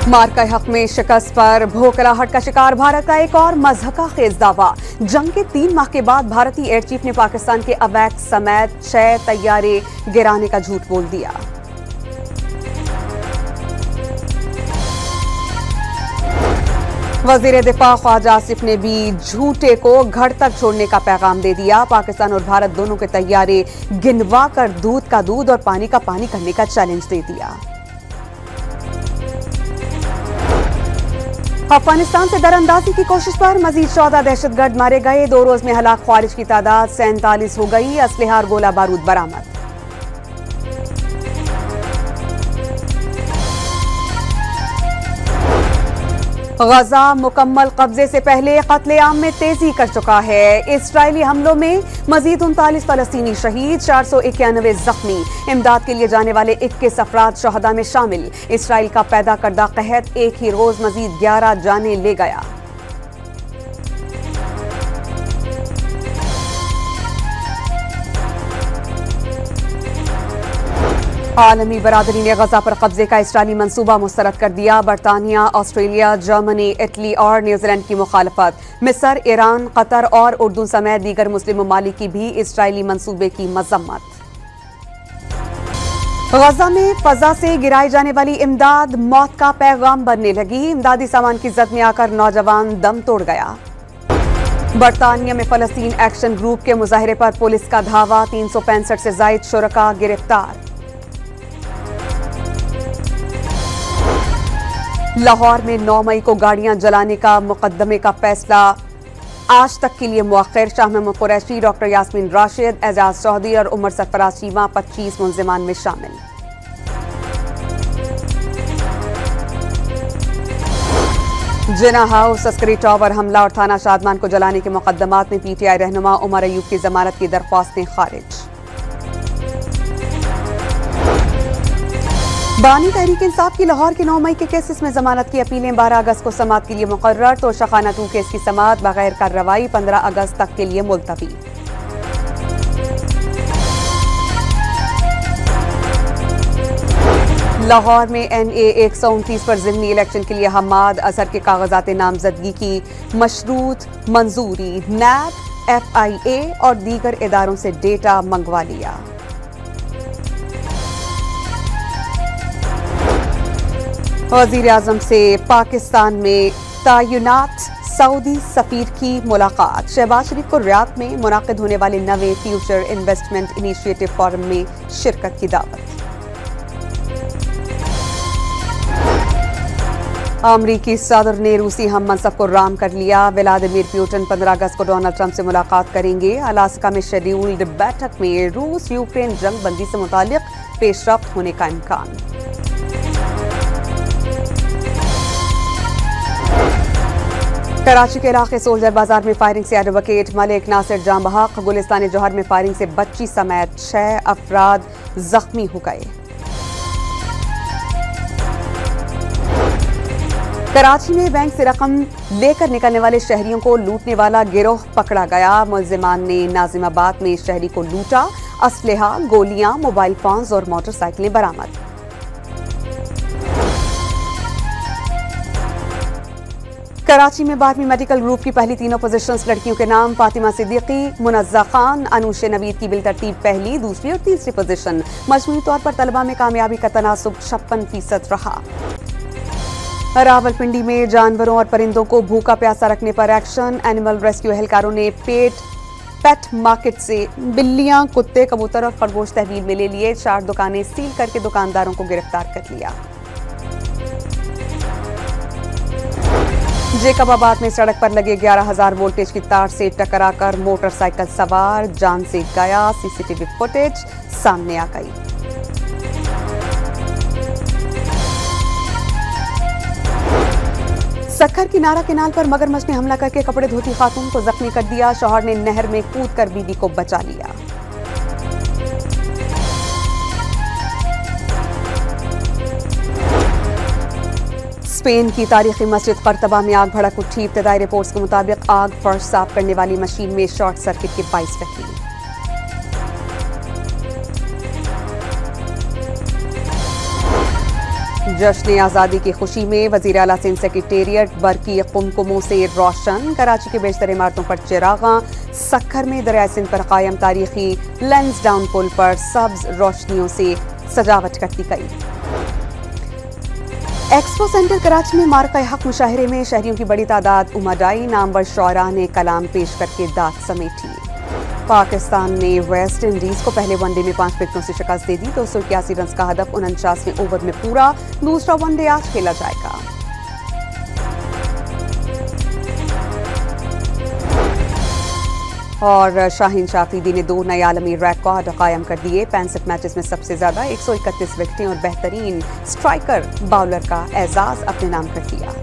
मार का हक में शिकस्त पर भूखलाहट का शिकार भारत का एक और मज़हका खेज दावा। जंग के 3 माह के बाद भारतीय एयर चीफ ने पाकिस्तान के अवैध समेत 6 तैयारे गिराने का झूठ बोल दिया। वजीर दिफा ख्वाजा आसिफ ने भी झूठे को घर तक छोड़ने का पैगाम दे दिया। पाकिस्तान और भारत दोनों के तैयारे गिनवा कर दूध का दूध और पानी का पानी करने का चैलेंज दे दिया। अफगानिस्तान से दरअंदाजी की कोशिश पर मजीद 14 दहशतगर्द मारे गए। 2 रोज में हलाक ख्वारिज की तादाद 47 हो गई। असलहा और गोला बारूद बरामद। गजा मुकम्मल कब्जे से पहले कत्लेआम में तेजी कर चुका है। इस्राएली हमलों में मजीद 39 फलस्तीनी शहीद, 491 जख्मी। इमदाद के लिए जाने वाले 21 अफराद शहदा में शामिल। इसराइल का पैदा करदा कहत एक ही रोज मजीद 11 जाने ले गया। आलमी बरादरी ने गजा पर कब्जे का इसराइली मंसूबा मुस्तरद कर दिया। बरतानिया, ऑस्ट्रेलिया, जर्मनी, इटली और न्यूजीलैंड की मुखालफत। मिस्र, ईरान, कतर और उर्दू समेत दीगर मुस्लिम ममालिक की भी इसराइली मंसूबे की मजम्मत। गजा में फजा से गिराई जाने वाली इमदाद मौत का पैगाम बनने लगी। इमदादी सामान की जद में आकर नौजवान दम तोड़ गया। बरतानिया में फलस्तीन एक्शन ग्रुप के मुजाहरे पर पुलिस का धावा। 365 से जायद शुरका गिरफ्तार। लाहौर में 9 मई को गाड़ियां जलाने का मुकदमे का फैसला आज तक के लिए मुअख्खर। शाह महमूद कुरैशी, डॉक्टर यास्मीन राशिद, एजाज चौधरी और उमर सरफराज चीमा 25 मुल्जिमान में शामिल। जिना हाउस, अस्करी टावर हमला और थाना शादमान को जलाने के मुकदमात में पीटीआई रहनुमा उमर अयूब की जमानत की दरख्वास्तें खारिज। बानी तहरीक इंसाफ की लाहौर के 9 मई के केसेस में जमानत की अपीलें 12 अगस्त को समाअत के लिए मुकर्रर। तो शखाना 2 केस की समाअत बगैर कार्रवाई 15 अगस्त तक के लिए मुलतवी। लाहौर में NA 129 पर ज़िमनी इलेक्शन के लिए हम्माद अजहर के कागजात नामजदगी की मशरूत मंजूरी। नैब, FIA और दीगर इदारों से डेटा मंगवा लिया। वज़ीर आज़म से पाकिस्तान में तैनात सऊदी सफीर की मुलाकात। शहबाज शरीफ को रियाद में मुनाकिद होने वाले नवे फ्यूचर इन्वेस्टमेंट इनिशिएटिव फोरम में शिरकत की दावत। अमरीकी सदर ने रूसी हम मनसब को राम कर लिया। व्लादिमीर पुतिन 15 अगस्त को डोनाल्ड ट्रंप से मुलाकात करेंगे। अलास्का में शेड्यूल्ड बैठक में रूस यूक्रेन जंग बंदी से मुतालिक पेशरफ्त होने का इम्कान। कराची के इलाके सोल्जर बाजार में फायरिंग से एडवोकेट मलिक नासिर जाम बहक। गुलिस्तान जौहर में फायरिंग से बच्ची समेत 6 अफराद जख्मी हो गए। कराची में बैंक से रकम लेकर निकलने वाले शहरियों को लूटने वाला गिरोह पकड़ा गया। मुल्जिमान ने नाजिमाबाद में शहरी को लूटा। असलहा, गोलियां, मोबाइल फोन्स और मोटरसाइकिलें बरामद। कराची में बारहवीं मेडिकल ग्रुप की पहली 3 पोजीशंस लड़कियों के नाम। फातिमा सिद्दीकी, मुनज़्ज़ा खान, अनुश नवीद की बिलतरतीब पहली, दूसरी और तीसरी पोजीशन। मजमूई तौर पर तलबा में कामयाबी का तनासुब 56% रहा। रावलपिंडी में जानवरों और परिंदों को भूखा प्यासा रखने पर एक्शन। एनिमल रेस्क्यू एहलकारों ने पेट मार्केट से बिल्लियां, कुत्ते, कबूतर और खरगोश तहवील में ले लिए। 4 दुकानें सील करके दुकानदारों को गिरफ्तार कर लिया। जेकबाबाद में सड़क पर लगे 11,000 वोल्टेज की तार से टकराकर मोटरसाइकिल सवार जान से गया। सीसीटीवी फुटेज सामने आ गई। सक्खर की नारा केनाल पर मगरमच्छ ने हमला करके कपड़े धोती खातून को जख्मी कर दिया। शौहर ने नहर में कूदकर बीवी को बचा लिया। स्पेन की तारीखी मस्जिद कर्तबा में आग भड़क उठी। इब्तदाई रिपोर्ट्स के मुताबिक आग फर्श साफ करने वाली मशीन में शॉर्ट सर्किट के बाइस रही। जश्न आज़ादी की खुशी में वज़ीर आला सिंध सेक्रेटेरिएट बरकी कुमकुमों से रोशन। कराची के बेशतर इमारतों पर चिरागां। सक्खर में दरिया सिंध पर कायम तारीखी लैंसडाउन पुल पर सब्ज रोशनियों से सजावट करती गई। एक्सपो सेंटर कराची में मार्का हक मुशाहरे में शहरियों की बड़ी तादाद उमड़ आई। नामवर शुअरा ने कलाम पेश करके दाद समेटी। पाकिस्तान ने वेस्ट इंडीज को पहले वनडे में 5 विकेटों से शिकस्त दे दी। 281 रन का हदफ 49वें ओवर में पूरा। दूसरा वनडे आज खेला जाएगा। और शाहीन शाफरीदी ने 2 नए आलमी रिकॉर्ड कायम कर दिए। 65 मैचेस में सबसे ज्यादा 131 विकेटें और बेहतरीन स्ट्राइकर बाउलर का एजाज अपने नाम कर दिया।